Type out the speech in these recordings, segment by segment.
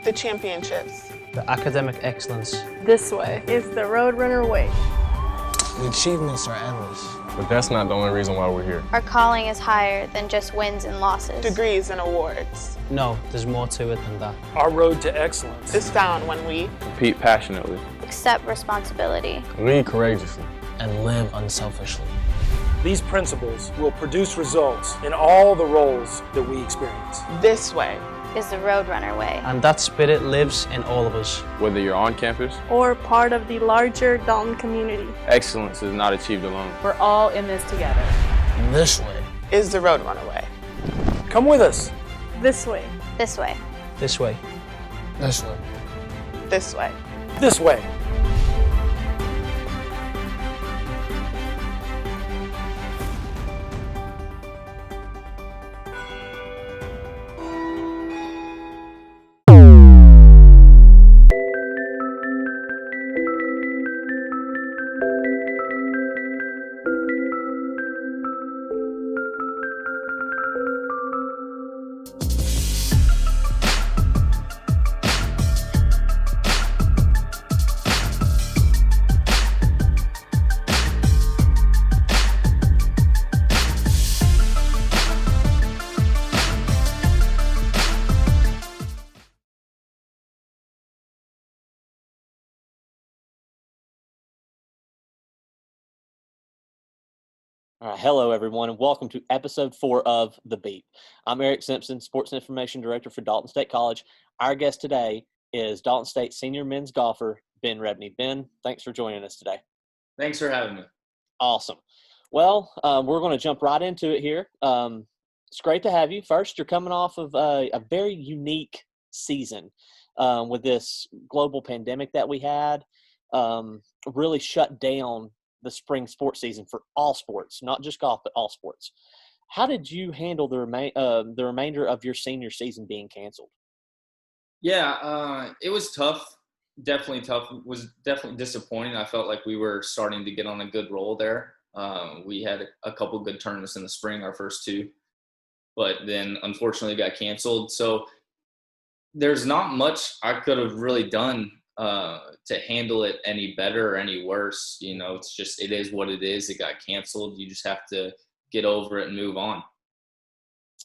The championships. The academic excellence. This way is the Roadrunner way. The achievements are endless. But that's not the only reason why we're here. Our calling is higher than just wins and losses. Degrees and awards. No, there's more to it than that. Our road to excellence is found when we compete passionately, accept responsibility, lead courageously, and live unselfishly. These principles will produce results in all the roles that we experience. This way is the Roadrunner way. And that spirit lives in all of us. Whether you're on campus or part of the larger Dalton community. Excellence is not achieved alone. We're all in this together. This way is the Roadrunner way. Come with us. This way. This way. This way. This way. This way. This way. All right, hello everyone, and welcome to episode 4 of The Beat. I'm Eric Simpson, Sports Information Director for Dalton State College. Our guest today is Dalton State senior men's golfer, Ben Rebne. Ben, thanks for joining us today. Thanks for having me. Awesome. Well, we're going to jump right into it here. It's great to have you. First, you're coming off of a very unique season with this global pandemic that we had. Really shut down the spring sports season for all sports, not just golf, but all sports. How did you handle the remainder of your senior season being canceled? Yeah, it was tough. Definitely tough. It was definitely disappointing. I felt like we were starting to get on a good roll there. We had a couple good tournaments in the spring, our first 2, but then unfortunately got canceled. So there's not much I could have really done to handle it any better or any worse. You know, it's just, it is what it is. It got canceled. You just have to get over it and move on.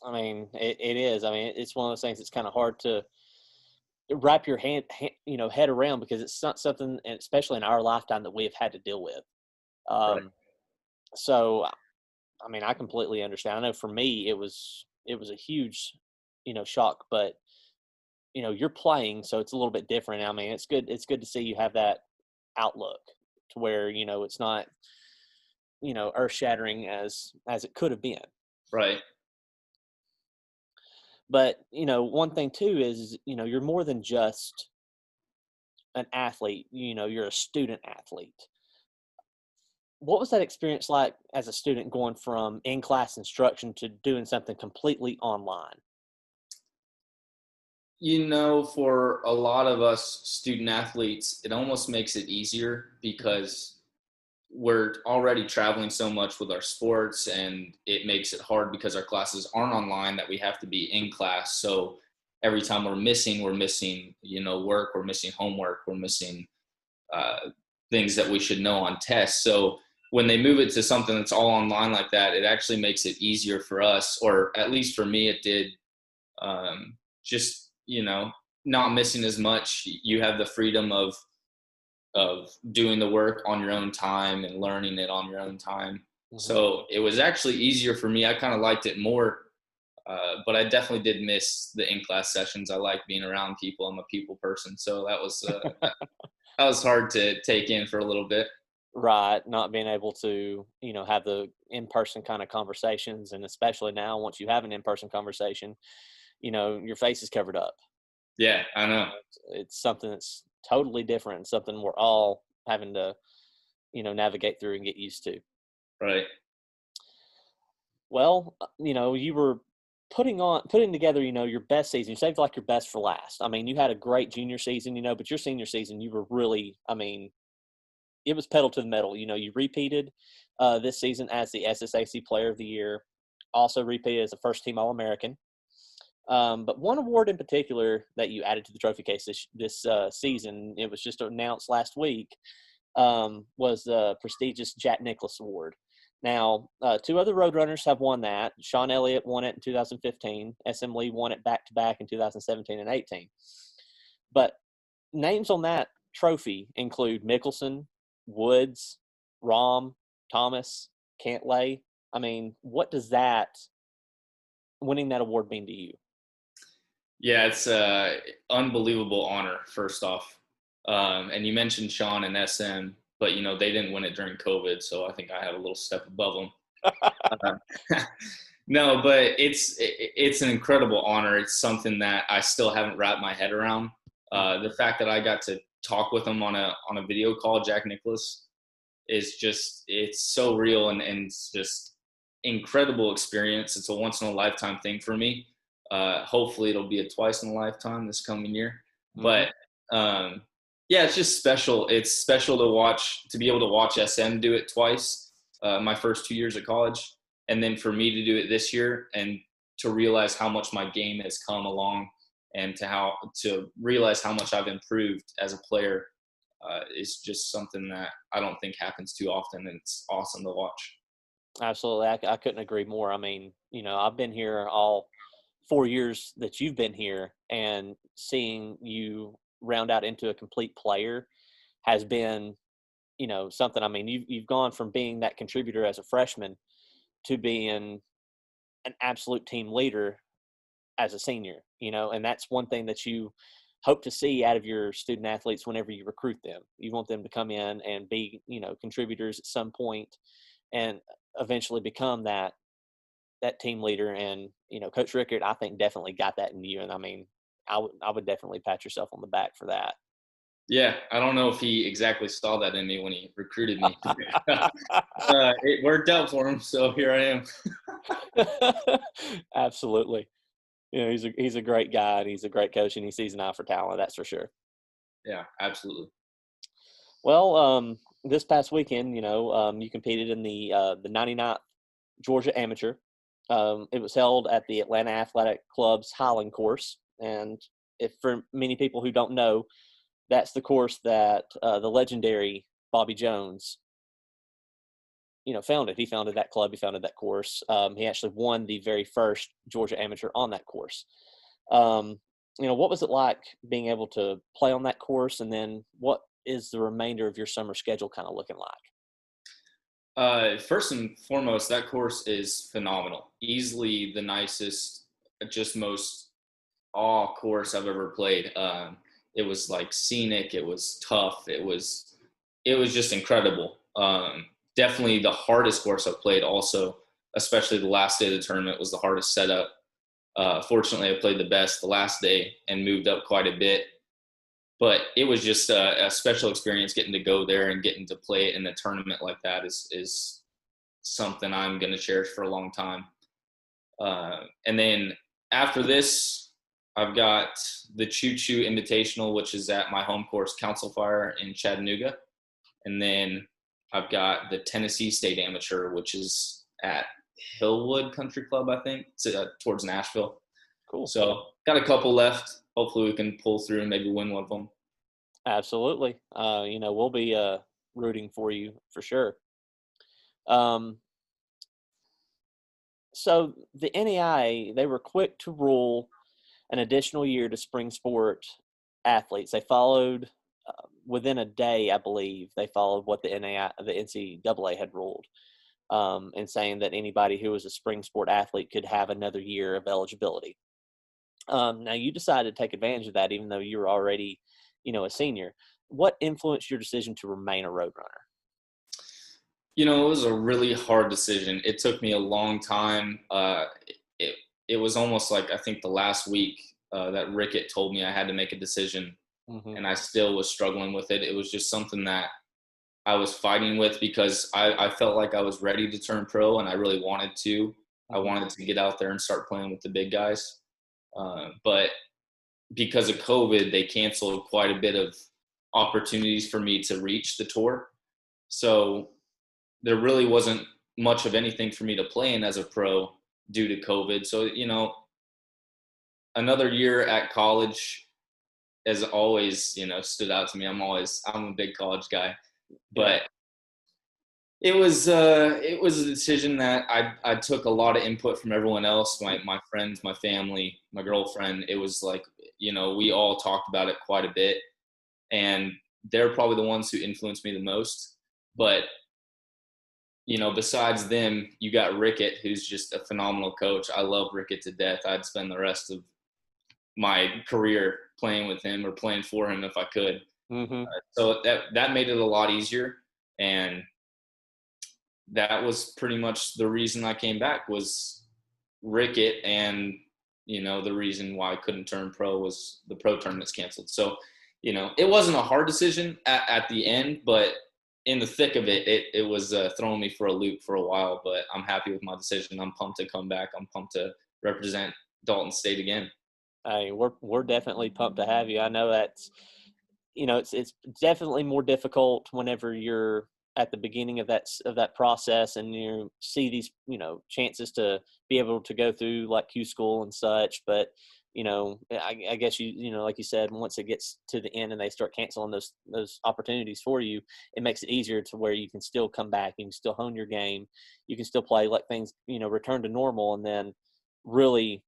I mean, it is. I mean, it's one of those things that's kind of hard to wrap your head around, because it's not something, and especially in our lifetime, that we have had to deal with. Right. So, I mean, I completely understand. I know for me, it was a huge, shock, but you're playing, so it's a little bit different. I mean, it's good to see you have that outlook to where, it's not, earth-shattering as it could have been. Right. But, one thing too is, you're more than just an athlete, you're a student athlete. What was that experience like as a student, going from in-class instruction to doing something completely online? For a lot of us student athletes, it almost makes it easier because we're already traveling so much with our sports, and it makes it hard because our classes aren't online, that we have to be in class. So every time we're missing, work, we're missing homework, we're missing things that we should know on tests. So when they move it to something that's all online like that, it actually makes it easier for us, or at least for me, it did. Not missing as much. You have the freedom of doing the work on your own time and learning it on your own time. Mm-hmm. So it was actually easier for me. I kind of liked it more, but I definitely did miss the in-class sessions. I like being around people. I'm a people person. So that was that was hard to take in for a little bit. Right. Not being able to, have the in-person kind of conversations. And especially now, once you have an in-person conversation, your face is covered up. Yeah, I know. It's something that's totally different, something we're all having to, navigate through and get used to. Right. Well, you were putting together, your best season. You saved like your best for last. I mean, you had a great junior season, but your senior season, you were really, it was pedal to the metal. You repeated this season as the SSAC Player of the Year, also repeated as a first-team All-American. But one award in particular that you added to the trophy case this season, it was just announced last week, was the prestigious Jack Nicklaus Award. Now, two other Roadrunners have won that. Sean Elliott won it in 2015. SM Lee won it back-to-back in 2017 and 18. But names on that trophy include Mickelson, Woods, Rahm, Thomas, Cantlay. I mean, what does winning that award mean to you? Yeah, it's an unbelievable honor, first off. And you mentioned Sean and SM, but, they didn't win it during COVID, so I think I have a little step above them. No, but it's an incredible honor. It's something that I still haven't wrapped my head around. The fact that I got to talk with him on a video call, Jack Nicklaus, it's so real and it's just incredible experience. It's a once in a lifetime thing for me. Hopefully it'll be a twice in a lifetime this coming year. But yeah, it's just special. It's special to be able to watch SM do it twice, my first 2 years at college, and then for me to do it this year and to realize how much my game has come along and to realize how much I've improved as a player is just something that I don't think happens too often, and it's awesome to watch. Absolutely. I couldn't agree more. I mean, I've been here all 4 years that you've been here, and seeing you round out into a complete player has been, something. I mean, you've gone from being that contributor as a freshman to being an absolute team leader as a senior, and that's one thing that you hope to see out of your student athletes whenever you recruit them. You want them to come in and be, contributors at some point and eventually become that team leader. And, Coach Rickard, I think, definitely got that in you. And I mean, I would definitely pat yourself on the back for that. Yeah, I don't know if he exactly saw that in me when he recruited me. It worked out for him, so here I am. Absolutely. He's a great guy, and he's a great coach, and he sees an eye for talent. That's for sure. Yeah, absolutely. Well, this past weekend, you competed in the 99th Georgia Amateur. It was held at the Atlanta Athletic Club's Highland course, and if for many people who don't know, that's the course that the legendary Bobby Jones, founded. He founded that club. He founded that course. He actually won the very first Georgia Amateur on that course. What was it like being able to play on that course, and then what is the remainder of your summer schedule kind of looking like? First and foremost, that course is phenomenal. Easily the nicest, just most awe course I've ever played. It was like scenic. It was tough. It was just incredible. Definitely the hardest course I've played also, especially the last day of the tournament was the hardest setup. Fortunately, I played the best the last day and moved up quite a bit. But it was just a special experience getting to go there and getting to play it in a tournament like that is something I'm going to cherish for a long time. And then after this, I've got the Choo Choo Invitational, which is at my home course, Council Fire in Chattanooga. And then I've got the Tennessee State Amateur, which is at Hillwood Country Club, I think. It's towards Nashville. Cool. So got a couple left. Hopefully we can pull through and maybe win one of them. Absolutely. We'll be rooting for you for sure. So the NAIA, they were quick to rule an additional year to spring sport athletes. They followed within a day, I believe, they followed what the NCAA had ruled, and saying that anybody who was a spring sport athlete could have another year of eligibility. Now, you decided to take advantage of that, even though you were already, a senior. What influenced your decision to remain a Roadrunner? It was a really hard decision. It took me a long time. It was almost like, I think the last week that Rickett told me I had to make a decision, and I still was struggling with it. It was just something that I was fighting with because I felt like I was ready to turn pro, and I really wanted to. I wanted to get out there and start playing with the big guys. But because of COVID, they canceled quite a bit of opportunities for me to reach the tour. So there really wasn't much of anything for me to play in as a pro due to COVID. So, another year at college has always, stood out to me. I'm a big college guy, but it was a decision that I took a lot of input from everyone else, my friends, my family, my girlfriend. It was like, we all talked about it quite a bit, and they're probably the ones who influenced me the most. But besides them, you got Rickett, who's just a phenomenal coach. I love Rickett to death. I'd spend the rest of my career playing with him or playing for him if I could. Mm-hmm. So that made it a lot easier, and that was pretty much the reason I came back was Rickett, and the reason why I couldn't turn pro was the pro tournament's canceled. So it wasn't a hard decision at the end, but in the thick of it was throwing me for a loop for a while. But I'm happy with my decision. I'm pumped to come back. I'm pumped to represent Dalton State again. Hey, we're definitely pumped to have you. I know that's it's definitely more difficult whenever you're at the beginning of that process and you see these chances to be able to go through like Q school and such. But I guess like you said, once it gets to the end and they start canceling those opportunities for you, it makes it easier to where you can still come back, you can still hone your game, you can still play like things return to normal, and then really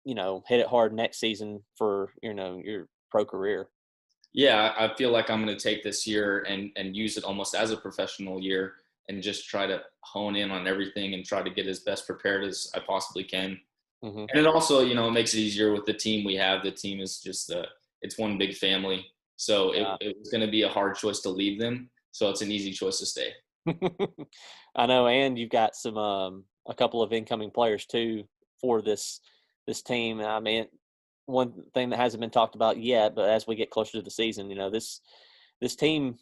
hit it hard next season for your pro career. Yeah, I feel like I'm going to take this year and use it almost as a professional year and just try to hone in on everything and try to get as best prepared as I possibly can. Mm-hmm. And it also, it makes it easier with the team we have. The team is just it's one big family. So it was going to be a hard choice to leave them. So it's an easy choice to stay. I know, and you've got some a couple of incoming players too for this team. I mean, one thing that hasn't been talked about yet, but as we get closer to the season, this team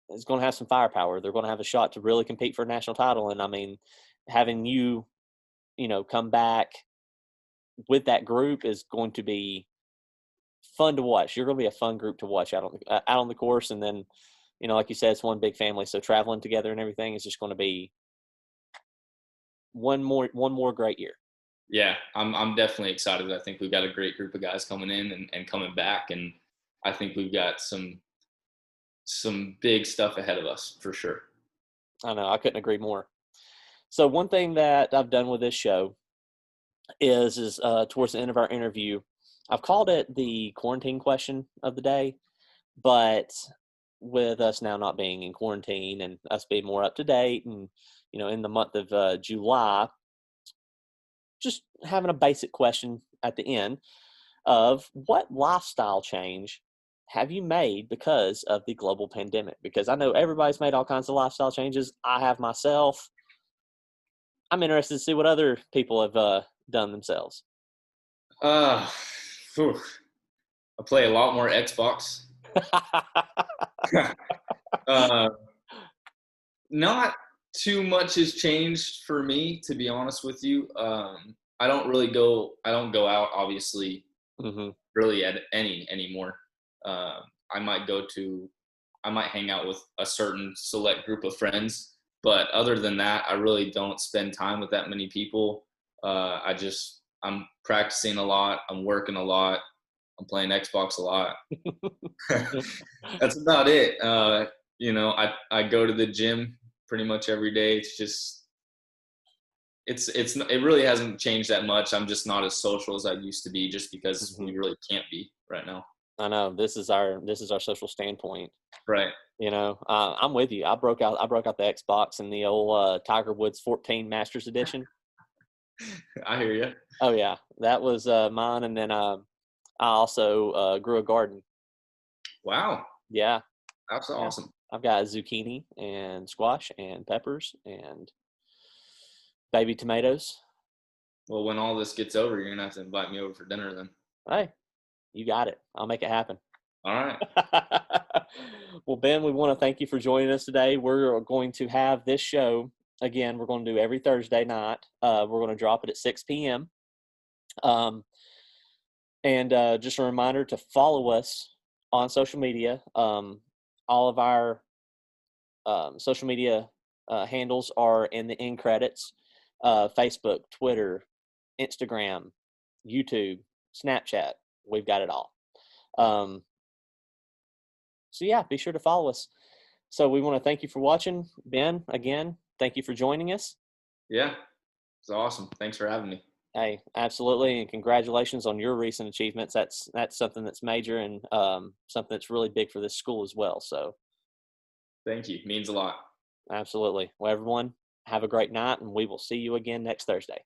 is going to have some firepower. They're going to have a shot to really compete for a national title. And I mean, having you come back with that group is going to be fun to watch. You're going to be a fun group to watch out on the course. And then, like you said, it's one big family. So traveling together and everything is just going to be one more great year. Yeah, I'm definitely excited. I think we've got a great group of guys coming in and coming back, and I think we've got some big stuff ahead of us for sure. I know, I couldn't agree more. So one thing that I've done with this show is towards the end of our interview, I've called it the quarantine question of the day, but with us now not being in quarantine and us being more up to date and in the month of July, just having a basic question at the end of what lifestyle change have you made because of the global pandemic? Because I know everybody's made all kinds of lifestyle changes. I have myself. I'm interested to see what other people have done themselves. I play a lot more Xbox. Not too much has changed for me, to be honest with you. I don't go out, obviously, really at anymore. I might hang out with a certain select group of friends, but other than that, I really don't spend time with that many people. I'm practicing a lot. I'm working a lot. I'm playing Xbox a lot. That's about it. I go to the gym pretty much every day. It's just, it really hasn't changed that much. I'm just not as social as I used to be, just because we really can't be right now. I know this is our social standpoint. Right. I'm with you. I broke out the Xbox and the old Tiger Woods 14 Masters Edition. I hear you. Oh yeah, that was mine. And then I also grew a garden. Wow. Yeah. That's awesome. I've got zucchini and squash and peppers and baby tomatoes. Well, when all this gets over, you're going to have to invite me over for dinner then. Hey, you got it. I'll make it happen. All right. Well, Ben, we want to thank you for joining us today. We're going to have this show, again, we're going to do every Thursday night. We're going to drop it at 6 p.m. And just a reminder to follow us on social media. All of our social media handles are in the end credits. Facebook, Twitter, Instagram, YouTube, Snapchat. We've got it all. So yeah, be sure to follow us. So we want to thank you for watching. Ben, again, thank you for joining us. Yeah, it's awesome. Thanks for having me. Hey, absolutely, and congratulations on your recent achievements. That's something that's major and something that's really big for this school as well. So, Thank you. Means a lot. absolutely. Well, everyone, have a great night, and we will see you again next Thursday.